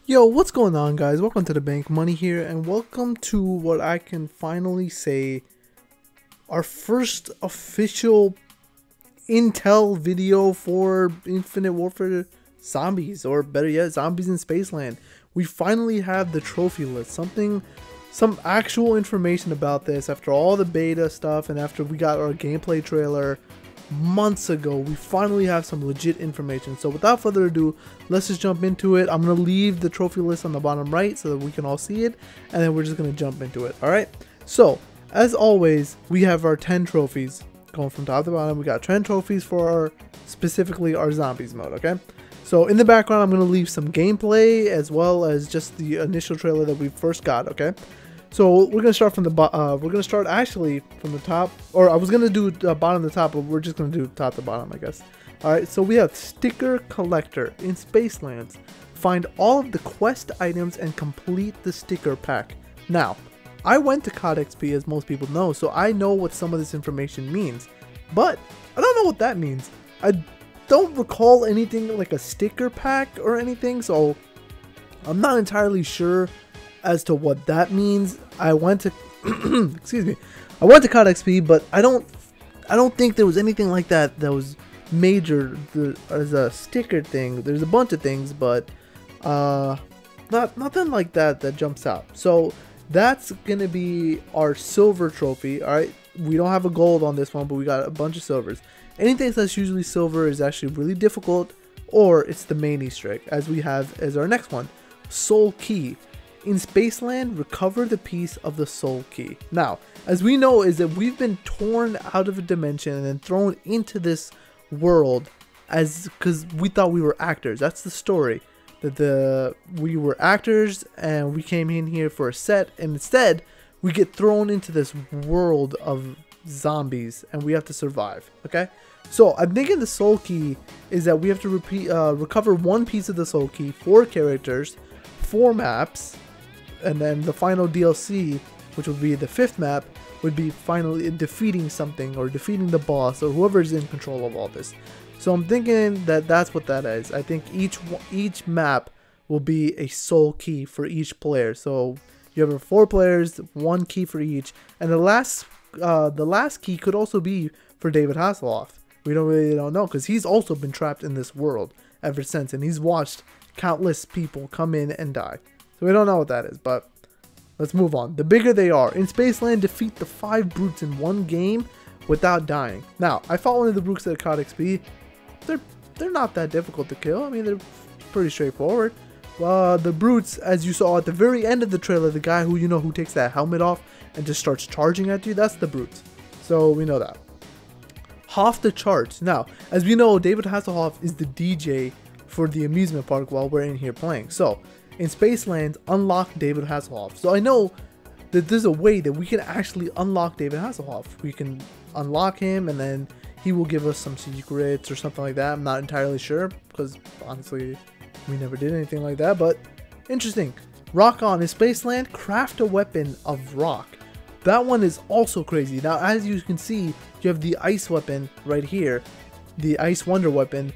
Yo, what's going on, guys? Welcome to the bank. Money here, and welcome to what I can finally say our first official intel video for Infinite Warfare Zombies, or better yet, Zombies in Spaceland. We finally have the trophy list, some actual information about this after all the beta stuff and after we got our gameplay trailer months ago. We finally have some legit information. So without further ado, let's just jump into it. I'm going to leave the trophy list on the bottom right so that we can all see it, and then we're just going to jump into it. Alright, so as always, we have our 10 trophies going from top to bottom. We got 10 trophies for specifically our zombies mode. Okay, so in the background I'm going to leave some gameplay as well as just the initial trailer that we first got. Okay, so we're gonna start from the we're gonna start actually from the top, or I was gonna do bottom to top, but we're just gonna do top to bottom, I guess. All right, so we have Sticker Collector in Spacelands. Find all of the quest items and complete the sticker pack. Now, I went to COD XP, as most people know, so I know what some of this information means, but I don't know what that means. I don't recall anything like a sticker pack or anything, so I'm not entirely sure as to what that means. I went to excuse me, I went to COD XP, but I don't think there was anything like that that was major as a sticker thing. There's a bunch of things, but nothing like that jumps out. So that's gonna be our silver trophy. All right, we don't have a gold on this one, but we got a bunch of silvers. Anything that's usually silver is actually really difficult, or it's the main Easter egg, as we have as our next one, Soul Key. In Spaceland, recover the piece of the soul key. Now, as we know, is that we've been torn out of a dimension and then thrown into this world because we thought we were actors. That's the story. That we were actors and we came in here for a set, and instead we get thrown into this world of zombies and we have to survive. Okay, so I'm thinking the soul key is that we have to recover one piece of the soul key, 4 characters, 4 maps. And then the final DLC, which would be the 5th map, would be finally defeating something or defeating the boss or whoever is in control of all this. So I'm thinking that that's what that is. I think each map will be a soul key for each player. So you have 4 players, 1 key for each, and the last key could also be for David Hasselhoff. We don't know, because he's also been trapped in this world ever since, and he's watched countless people come in and die. So we don't know what that is, but let's move on. The bigger they are. In Spaceland, defeat the 5 brutes in one game without dying. Now, I fought one of the brutes at COD XP. They're not that difficult to kill. I mean, they're pretty straightforward. The brutes, as you saw at the very end of the trailer, the guy who takes that helmet off and just starts charging at you, that's the brutes. So we know that. Off the charts. Now, as we know, David Hasselhoff is the DJ for the amusement park while we're in here playing. So in Spaceland, unlock David Hasselhoff. So I know that there's a way that we can actually unlock David Hasselhoff. We can unlock him and then he will give us some secrets or something like that. I'm not entirely sure because honestly we never did anything like that, but interesting. Rock on. In Spaceland, craft a weapon of rock. That one is also crazy. Now, as you can see, you have the ice weapon right here, the ice wonder weapon.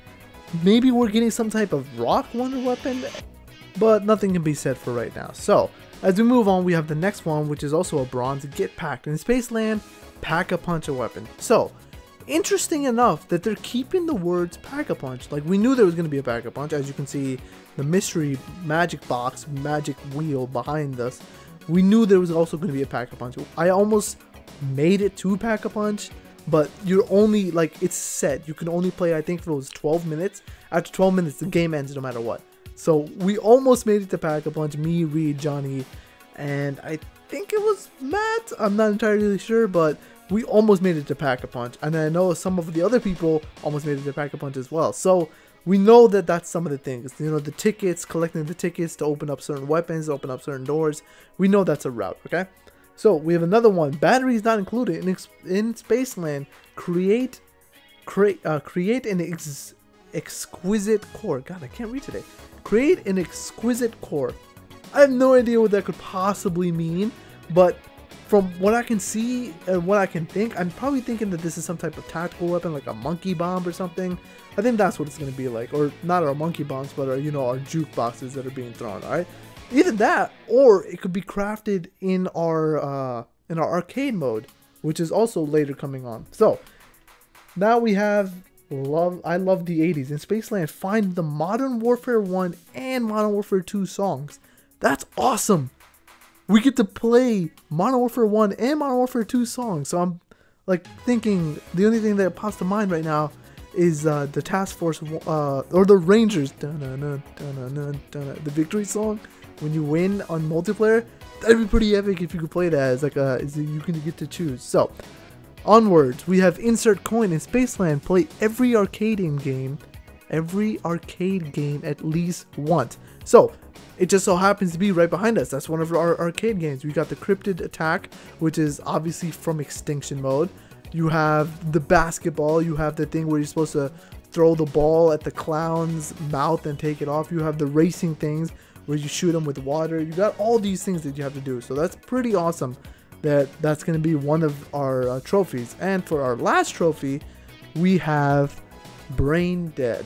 Maybe we're getting some type of rock wonder weapon, but nothing can be said for right now. So as we move on, we have the next one, which is also a bronze. Get packed. In Spaceland, pack a punch a weapon. So interesting enough that they're keeping the words pack a punch. Like, we knew there was going to be a pack a punch. As you can see, the mystery magic box, magic wheel behind us, we knew there was also going to be a pack a punch. I almost made it to pack a punch, but you're only, like, it's set. You can only play, I think, for those 12 minutes. After 12 minutes, the game ends no matter what. So we almost made it to pack a punch, me, Reed, Johnny, and I think it was Matt. I'm not entirely sure, but we almost made it to pack a punch. And I know some of the other people almost made it to pack a punch as well. So we know that that's some of the things. You know, the tickets, collecting the tickets to open up certain weapons, open up certain doors. We know that's a route, okay? So we have another one. Batteries not included. In Spaceland, create an exquisite core. God, I can't read today. Create an exquisite core. I have no idea what that could possibly mean, but from what I can see and what I can think, I'm probably thinking that this is some type of tactical weapon, like a monkey bomb or something. I think that's what it's going to be like. Or not our monkey bombs, but our, you know, our jukeboxes that are being thrown, alright? Either that, or it could be crafted in our arcade mode, which is also later coming on. So, now we have I love the 80s. In Spaceland, find the Modern Warfare 1 and Modern Warfare 2 songs. That's awesome! We get to play Modern Warfare 1 and Modern Warfare 2 songs. So I'm like thinking, the only thing that pops to mind right now is the Task Force, or the Rangers, the victory song. When you win on multiplayer, that'd be pretty epic if you could play that as like you can get to choose. So, onwards, we have insert coin. In Spaceland, play every arcade game at least once. So, it just so happens to be right behind us. That's one of our arcade games. We got the Cryptid Attack, which is obviously from Extinction Mode. You have the basketball. You have the thing where you're supposed to throw the ball at the clown's mouth and take it off. You have the racing things where you shoot them with water. You got all these things that you have to do. So that's pretty awesome. That's going to be one of our trophies. And for our last trophy, we have Brain Dead.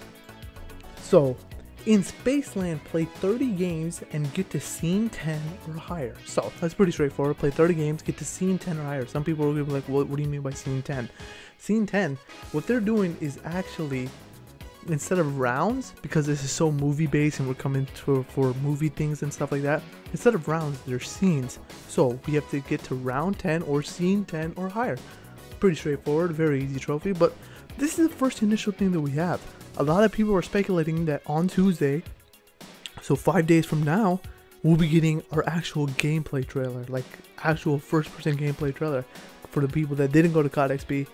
So, in Spaceland, play 30 games and get to scene 10 or higher. So, that's pretty straightforward. Play 30 games, get to scene 10 or higher. Some people are going to be like, what do you mean by scene 10? Scene 10, what they're doing is actually, instead of rounds, because this is so movie based and we're coming for movie things and stuff like that, instead of rounds, they're scenes. So we have to get to round 10 or scene 10 or higher. Pretty straightforward, very easy trophy, but this is the first initial thing that we have. A lot of people are speculating that on Tuesday, so 5 days from now, we'll be getting our actual gameplay trailer, like actual first-person gameplay trailer. For the people that didn't go to COD XP,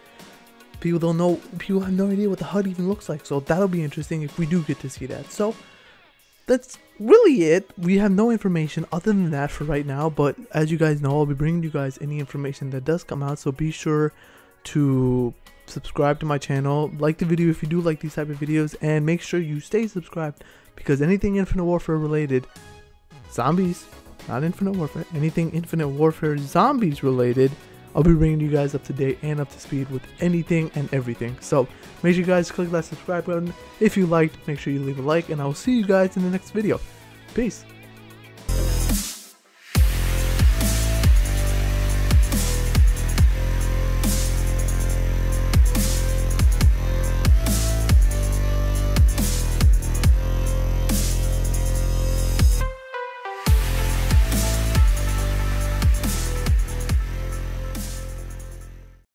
people have no idea what the HUD even looks like, so that'll be interesting if we do get to see that. So that's really it. We have no information other than that for right now, but as you guys know, I'll be bringing you guys any information that does come out, so be sure to subscribe to my channel, like the video if you do like these type of videos, and make sure you stay subscribed, because anything Infinite Warfare related, zombies, not Infinite Warfare, anything Infinite Warfare zombies related, I'll be bringing you guys up to date and up to speed with anything and everything. So make sure you guys click that subscribe button. If you liked, make sure you leave a like, and I will see you guys in the next video. Peace.